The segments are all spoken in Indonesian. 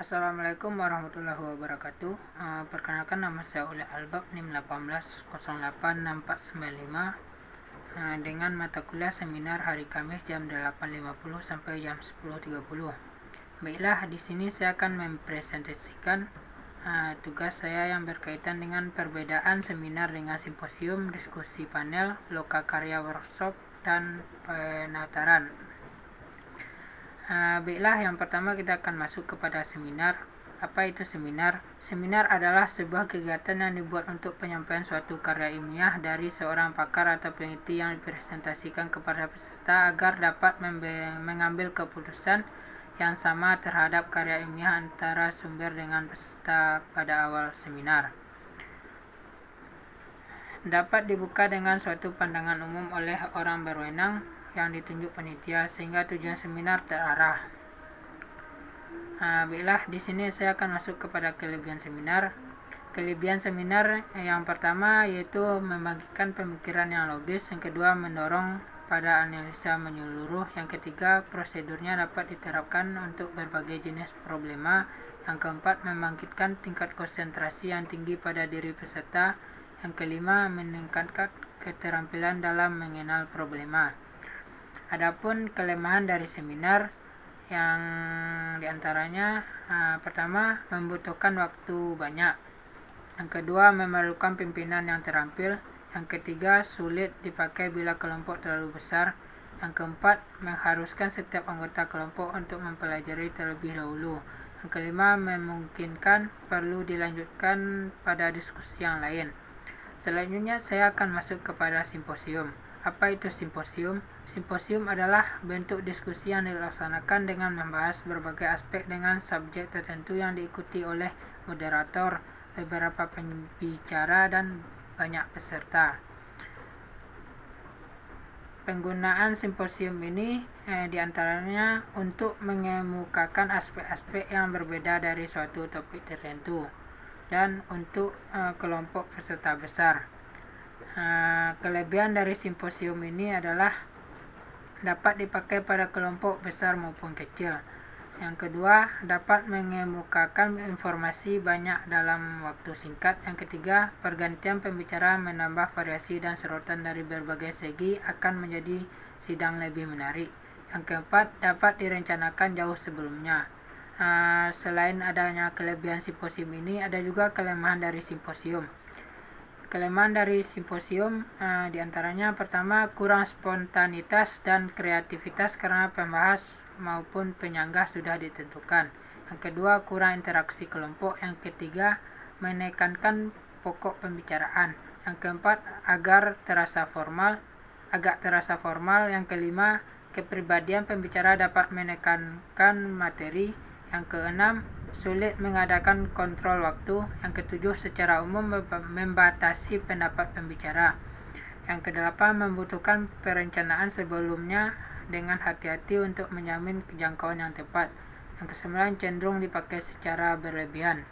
Assalamualaikum warahmatullahi wabarakatuh. Perkenalkan, nama saya Uli Albab, NIM 18086495, dengan mata kuliah seminar hari Kamis jam 8.50 sampai jam 10.30. Baiklah, di sini saya akan mempresentasikan tugas saya yang berkaitan dengan perbedaan seminar dengan simposium, diskusi panel, lokakarya workshop, dan penataran. Baiklah, yang pertama kita akan masuk kepada seminar. Apa itu seminar? Seminar adalah sebuah kegiatan yang dibuat untuk penyampaian suatu karya ilmiah dari seorang pakar atau peneliti yang dipresentasikan kepada peserta agar dapat mengambil keputusan yang sama terhadap karya ilmiah antara sumber dengan peserta pada awal seminar. Dapat dibuka dengan suatu pandangan umum oleh orang berwenang yang ditunjuk panitia sehingga tujuan seminar terarah. Baiklah, di sini saya akan masuk kepada kelebihan seminar. Kelebihan seminar yang pertama yaitu membagikan pemikiran yang logis, yang kedua mendorong pada analisa menyeluruh, yang ketiga prosedurnya dapat diterapkan untuk berbagai jenis problema, yang keempat membangkitkan tingkat konsentrasi yang tinggi pada diri peserta, yang kelima meningkatkan keterampilan dalam mengenal problema. Adapun kelemahan dari seminar yang diantaranya pertama, membutuhkan waktu banyak, yang kedua memerlukan pimpinan yang terampil, yang ketiga sulit dipakai bila kelompok terlalu besar, yang keempat mengharuskan setiap anggota kelompok untuk mempelajari terlebih dahulu, yang kelima memungkinkan perlu dilanjutkan pada diskusi yang lain. Selanjutnya saya akan masuk kepada simposium. Apa itu simposium? Simposium adalah bentuk diskusi yang dilaksanakan dengan membahas berbagai aspek dengan subjek tertentu yang diikuti oleh moderator, beberapa pembicara, dan banyak peserta. Penggunaan simposium ini diantaranya untuk mengemukakan aspek-aspek yang berbeda dari suatu topik tertentu dan untuk kelompok peserta besar. Kelebihan dari simposium ini adalah dapat dipakai pada kelompok besar maupun kecil. Yang kedua, dapat mengemukakan informasi banyak dalam waktu singkat. Yang ketiga, pergantian pembicara menambah variasi dan sorotan dari berbagai segi akan menjadi sidang lebih menarik. Yang keempat, dapat direncanakan jauh sebelumnya. Selain adanya kelebihan simposium ini, ada juga kelemahan dari simposium. Kelemahan dari simposium diantaranya pertama, kurang spontanitas dan kreativitas karena pembahas maupun penyanggah sudah ditentukan. Yang kedua, kurang interaksi kelompok. Yang ketiga, menekankan pokok pembicaraan. Yang keempat, agak terasa formal. Yang kelima, kepribadian pembicara dapat menekankan materi. Yang keenam, sulit mengadakan kontrol waktu. Yang ketujuh, secara umum membatasi pendapat pembicara. Yang kedelapan, membutuhkan perencanaan sebelumnya dengan hati-hati untuk menjamin kejangkauan yang tepat. Yang kesembilan, cenderung dipakai secara berlebihan.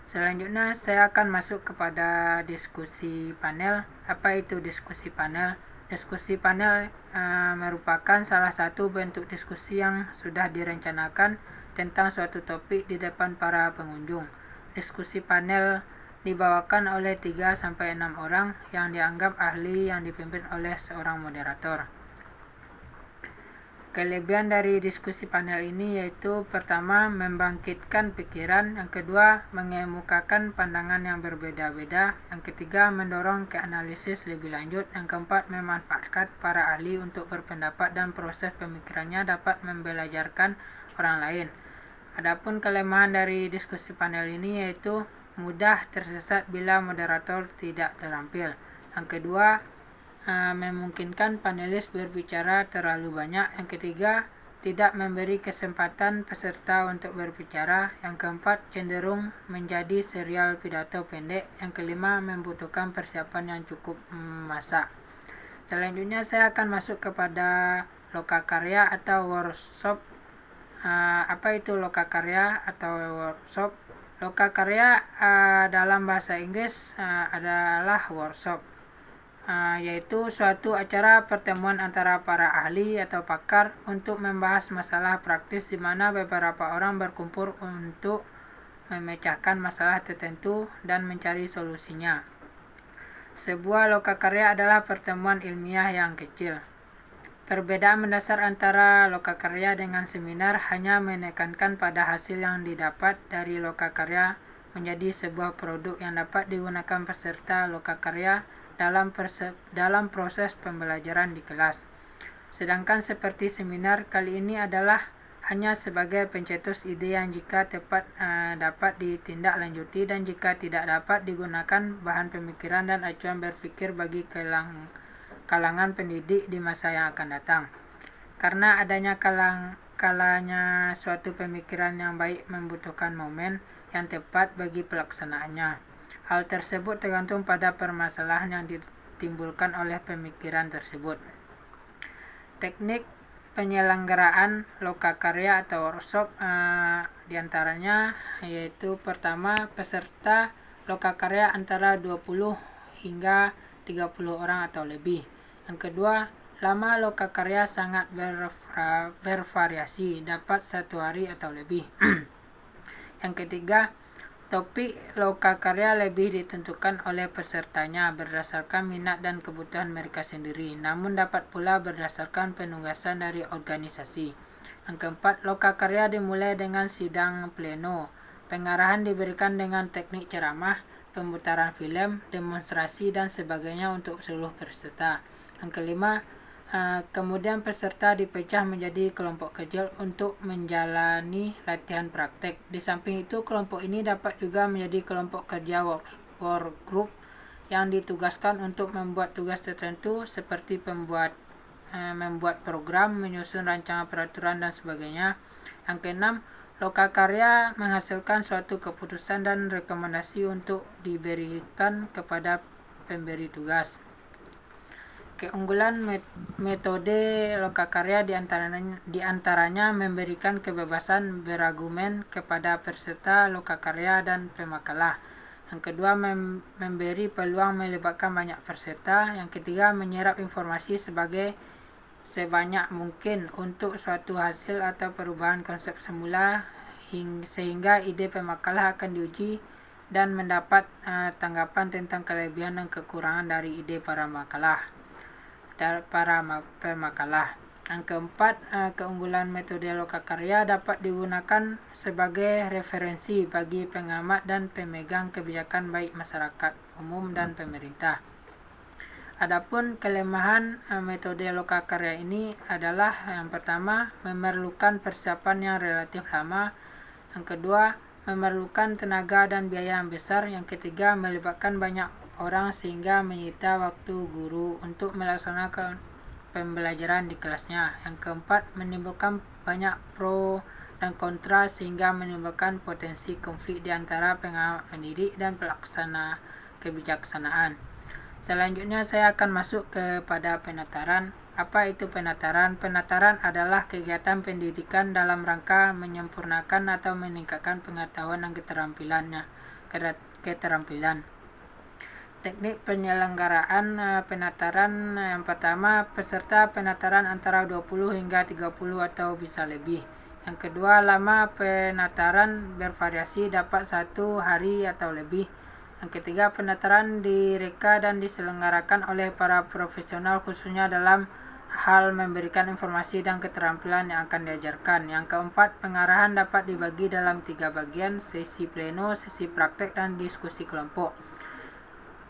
Selanjutnya saya akan masuk kepada diskusi panel. Apa itu diskusi panel? Diskusi panel merupakan salah satu bentuk diskusi yang sudah direncanakan tentang suatu topik di depan para pengunjung. Diskusi panel dibawakan oleh 3-6 orang yang dianggap ahli yang dipimpin oleh seorang moderator. Kelebihan dari diskusi panel ini yaitu pertama, membangkitkan pikiran, yang kedua, mengemukakan pandangan yang berbeda-beda, yang ketiga, mendorong ke analisis lebih lanjut, yang keempat, memanfaatkan para ahli untuk berpendapat dan proses pemikirannya dapat membelajarkan orang lain. Adapun kelemahan dari diskusi panel ini yaitu mudah tersesat bila moderator tidak terampil. Yang kedua, memungkinkan panelis berbicara terlalu banyak. Yang ketiga, tidak memberi kesempatan peserta untuk berbicara. Yang keempat, cenderung menjadi serial pidato pendek. Yang kelima, membutuhkan persiapan yang cukup masak. Selanjutnya saya akan masuk kepada lokakarya atau workshop. Apa itu lokakarya atau workshop? Lokakarya dalam bahasa Inggris adalah workshop. yaitu suatu acara pertemuan antara para ahli atau pakar untuk membahas masalah praktis di mana beberapa orang berkumpul untuk memecahkan masalah tertentu dan mencari solusinya. Sebuah lokakarya adalah pertemuan ilmiah yang kecil. Perbedaan mendasar antara lokakarya dengan seminar hanya menekankan pada hasil yang didapat dari lokakarya menjadi sebuah produk yang dapat digunakan peserta lokakarya dalam proses pembelajaran di kelas. Sedangkan seperti seminar, kali ini adalah hanya sebagai pencetus ide yang jika tepat dapat ditindaklanjuti dan jika tidak dapat digunakan bahan pemikiran dan acuan berpikir bagi kalangan pendidik di masa yang akan datang. Karena adanya kalanya suatu pemikiran yang baik membutuhkan momen yang tepat bagi pelaksanaannya. Hal tersebut tergantung pada permasalahan yang ditimbulkan oleh pemikiran tersebut. Teknik penyelenggaraan lokakarya atau workshop diantaranya yaitu pertama, peserta lokakarya antara 20 hingga 30 orang atau lebih. Yang kedua, lama lokakarya sangat bervariasi, dapat 1 hari atau lebih. Yang ketiga, topik lokakarya lebih ditentukan oleh pesertanya berdasarkan minat dan kebutuhan mereka sendiri, namun dapat pula berdasarkan penugasan dari organisasi. Yang keempat, lokakarya dimulai dengan sidang pleno. Pengarahan diberikan dengan teknik ceramah, pemutaran film, demonstrasi, dan sebagainya untuk seluruh peserta. Yang kelima, kemudian peserta dipecah menjadi kelompok kecil untuk menjalani latihan praktek. Di samping itu, kelompok ini dapat juga menjadi kelompok kerja work group yang ditugaskan untuk membuat tugas tertentu seperti membuat program, menyusun rancangan peraturan, dan sebagainya. Yang keenam, lokakarya menghasilkan suatu keputusan dan rekomendasi untuk diberikan kepada pemberi tugas. Keunggulan metode lokakarya diantaranya memberikan kebebasan berargumen kepada peserta lokakarya dan pemakalah. Yang kedua, memberi peluang melibatkan banyak peserta. Yang ketiga, menyerap informasi sebanyak mungkin untuk suatu hasil atau perubahan konsep semula sehingga ide pemakalah akan diuji dan mendapat tanggapan tentang kelebihan dan kekurangan dari ide para pemakalah. Yang keempat, keunggulan metode lokakarya dapat digunakan sebagai referensi bagi pengamat dan pemegang kebijakan baik masyarakat umum dan pemerintah. Adapun kelemahan metode lokakarya ini adalah yang pertama, memerlukan persiapan yang relatif lama. Yang kedua, memerlukan tenaga dan biaya yang besar. Yang ketiga, melibatkan banyak orang sehingga menyita waktu guru untuk melaksanakan pembelajaran di kelasnya. Yang keempat, menimbulkan banyak pro dan kontra sehingga menimbulkan potensi konflik di antara pengamat pendidik dan pelaksana kebijaksanaan. Selanjutnya saya akan masuk kepada penataran. Apa itu penataran? Penataran adalah kegiatan pendidikan dalam rangka menyempurnakan atau meningkatkan pengetahuan dan keterampilan. Teknik penyelenggaraan penataran yang pertama, peserta penataran antara 20 hingga 30 atau bisa lebih. Yang kedua, lama penataran bervariasi, dapat 1 hari atau lebih. Yang ketiga, penataran direka dan diselenggarakan oleh para profesional khususnya dalam hal memberikan informasi dan keterampilan yang akan diajarkan. Yang keempat, pengarahan dapat dibagi dalam 3 bagian, sesi pleno, sesi praktek, dan diskusi kelompok.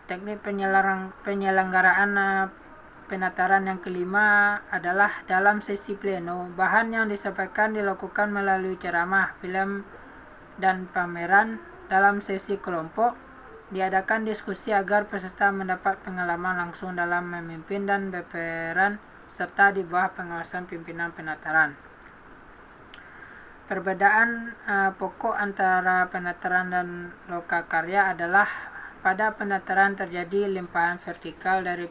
Teknik penyelenggaraan penataran yang kelima adalah dalam sesi pleno. Bahan yang disampaikan dilakukan melalui ceramah, film, dan pameran. Dalam sesi kelompok, diadakan diskusi agar peserta mendapat pengalaman langsung dalam memimpin dan berperan serta di bawah pengawasan pimpinan penataran. Perbedaan pokok antara penataran dan lokakarya adalah pada penataran terjadi limpahan vertikal dari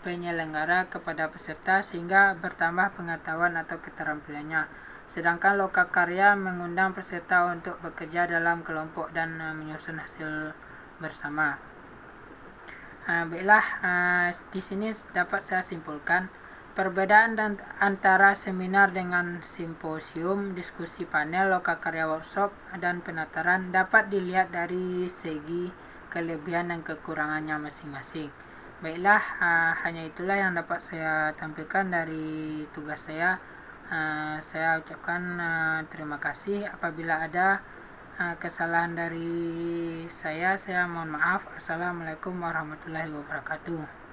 penyelenggara kepada peserta sehingga bertambah pengetahuan atau keterampilannya. Sedangkan lokakarya mengundang peserta untuk bekerja dalam kelompok dan menyusun hasil bersama. Baiklah, di sini dapat saya simpulkan perbedaan antara seminar dengan simposium, diskusi panel, lokakarya workshop, dan penataran dapat dilihat dari segi kelebihan dan kekurangannya masing-masing. Baiklah, hanya itulah yang dapat saya tampilkan dari tugas saya. Saya ucapkan terima kasih. Apabila ada kesalahan dari saya mohon maaf. Assalamualaikum warahmatullahi wabarakatuh.